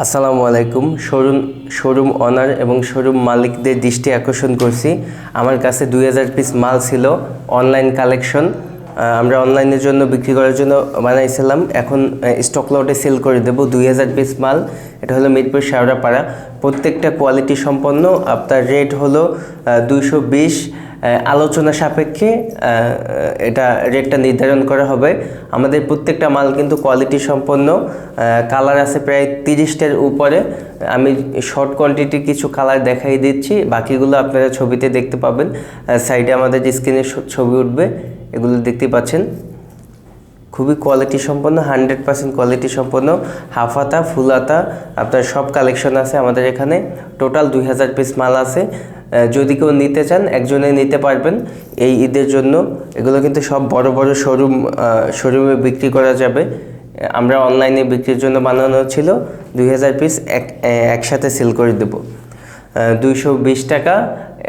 আসসালামু আলাইকুম। Showroom honour এবং শোরুম মালিকদের দৃষ্টি আকর্ষণ করছি। আমার কাছে 2000 পিস মাল ছিল, অনলাইন কালেকশন। আমরা অনলাইনের জন্য বিক্রি করার জন্য বানাইছিলাম। এখন স্টক লটে সেল করে দেব 2000 পিস মাল। এটা হলো মিরপুর শেওড়াপাড়া। প্রত্যেকটা কোয়ালিটি সম্পন্ন। আপনার রেট হলো 220। আলোচনা সাপেক্ষে এটা রেটটা নির্ধারণ করা হবে। আমাদের প্রত্যেকটা মাল কিন্তু কোয়ালিটি সম্পন্ন। কালার আছে প্রায় 30টার উপরে। আমি শর্ট কোয়ান্টিটির কিছু কালার দেখাই দিচ্ছি, বাকিগুলো আপনারা ছবিতে দেখতে পাবেন। সাইডে আমাদের স্ক্রিনে ছবি উঠবে, এগুলো দেখতে পাচ্ছেন। খুবই কোয়ালিটি সম্পন্ন, 100% কোয়ালিটি সম্পন্ন। হাফ হাতা, ফুল হাতা, আপনার সব কালেকশন আছে আমাদের এখানে। টোটাল 2000 পিস মাল আছে। যদি কেউ নিতে চান একজনে নিতে পারবেন এই ঈদের জন্য। এগুলো কিন্তু সব বড় বড় শোরুমে বিক্রি করা যাবে। আমরা অনলাইনে বিক্রির জন্য বানানো ছিল। 2000 পিস একসাথে সেল করে দেব। 220 টাকা।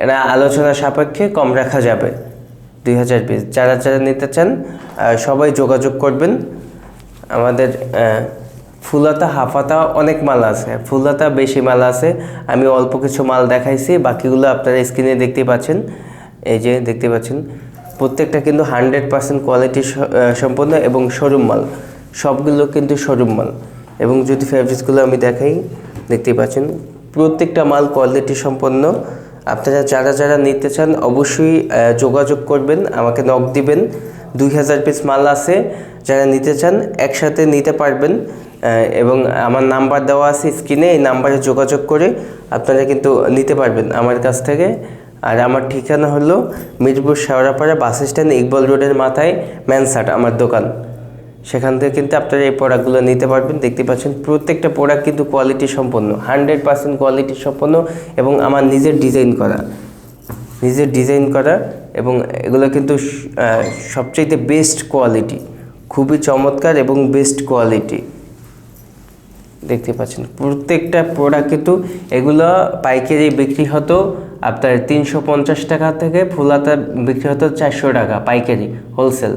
এরা আলোচনা সাপেক্ষে কম রাখা যাবে। 2000 পিস যারা নিতে চান সবাই যোগাযোগ করবেন। আমাদের ফুলাতা, হাফাতা অনেক মাল আছে, ফুলাতা বেশি মাল আছে। আমি অল্প কিছু মাল দেখাইছি, বাকিগুলো আপনারা স্ক্রিনে দেখতে পাচ্ছেন। এই যে দেখতে পাচ্ছেন, প্রত্যেকটা কিন্তু 100% কোয়ালিটি সম্পন্ন এবং শোরুম মাল। সবগুলো কিন্তু শোরুম মাল। এবং যদি ফেব্রিক্সগুলো আমি দেখাই, দেখতে পাচ্ছেন প্রত্যেকটা মাল কোয়ালিটি সম্পন্ন। আপনারা যারা নিতে চান অবশ্যই যোগাযোগ করবেন, আমাকে নক দিবেন। 2000 পিস মাল আছে, যারা নিতে চান একসাথে নিতে পারবেন। এবং আমার নাম্বার দেওয়া আছে স্ক্রিনে, এই নাম্বারে যোগাযোগ করে আপনারা কিন্তু নিতে পারবেন আমার কাছ থেকে। আর আমার ঠিকানা হলো মিরপুর শেওড়াপাড়া বাস স্ট্যান্ড, ইকবাল রোডের মাথায় ম্যানসাট আমার দোকান। সেখান থেকে কিন্তু আপনারা এই প্রোডাক্টগুলো নিতে পারবেন। দেখতে পাচ্ছেন প্রত্যেকটা প্রোডাক্ট কিন্তু কোয়ালিটি সম্পন্ন, 100% কোয়ালিটি সম্পন্ন এবং আমার নিজের ডিজাইন করা এবং এগুলো কিন্তু সবচাইতে বেস্ট কোয়ালিটি, খুবই চমৎকার এবং বেস্ট কোয়ালিটি। দেখতে পাচ্ছেন প্রত্যেকটা প্রোডাক্ট কিন্তু এগুলো পাইকারি বিক্রি হতো আপনার 350 টাকা থেকে, ফুলাতা বিক্রি হতো 400 টাকা পাইকারি হোলসেল।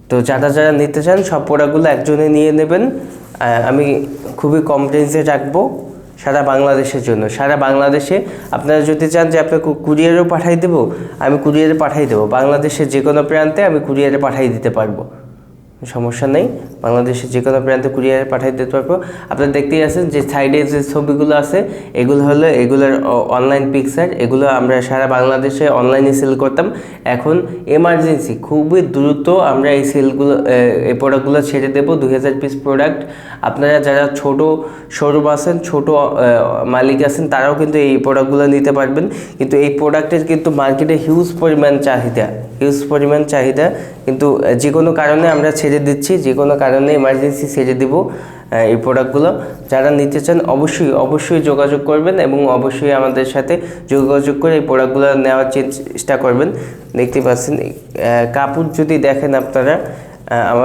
তো যারা নিতে চান সব প্রোডাক্টগুলো একজনে নিয়ে নেবেন। আমি খুবই কম রেঞ্জে রাখবো সারা বাংলাদেশের জন্য। সারা বাংলাদেশে আপনারা যদি চান যে আপনাকে কুরিয়ারও পাঠিয়ে দেবো, আমি কুরিয়ারে পাঠিয়ে দেবো। বাংলাদেশের যে কোনো প্রান্তে আমি কুরিয়ারে পাঠিয়ে দিতে পারবো, সমস্যা নেই। বাংলাদেশের যে কোনো প্রান্তে কুরিয়ারে পাঠিয়ে দিতে পারবো। আপনারা দেখতেই আছেন যে সাইডে যে ছবিগুলো আছে, এগুলো হলো এগুলোর অনলাইন পিকচার। এগুলো আমরা সারা বাংলাদেশে অনলাইনে সেল করতাম। এখন এমার্জেন্সি খুবই দ্রুত আমরা এই প্রোডাক্টগুলো ছেড়ে দেবো। 2000 পিস প্রোডাক্ট। আপনারা যারা ছোট শোরুম আছেন, ছোট মালিক আছেন, তারাও কিন্তু এই প্রোডাক্টগুলো নিতে পারবেন। কিন্তু এই প্রোডাক্টের কিন্তু মার্কেটে হিউজ পরিমাণ চাহিদা। কিন্তু যে কোনো কারণে আমরা ছেড়ে দিচ্ছি, যে কোনো কারণে এমার্জেন্সি ছেড়ে দিব এই প্রোডাক্টগুলো। যারা নিতে চান অবশ্যই যোগাযোগ করবেন এবং অবশ্যই আমাদের সাথে যোগাযোগ করে এই প্রোডাক্টগুলো নেওয়ার চেষ্টা করবেন। দেখতে পাচ্ছেন কাপড় যদি দেখেন আপনারা, আমার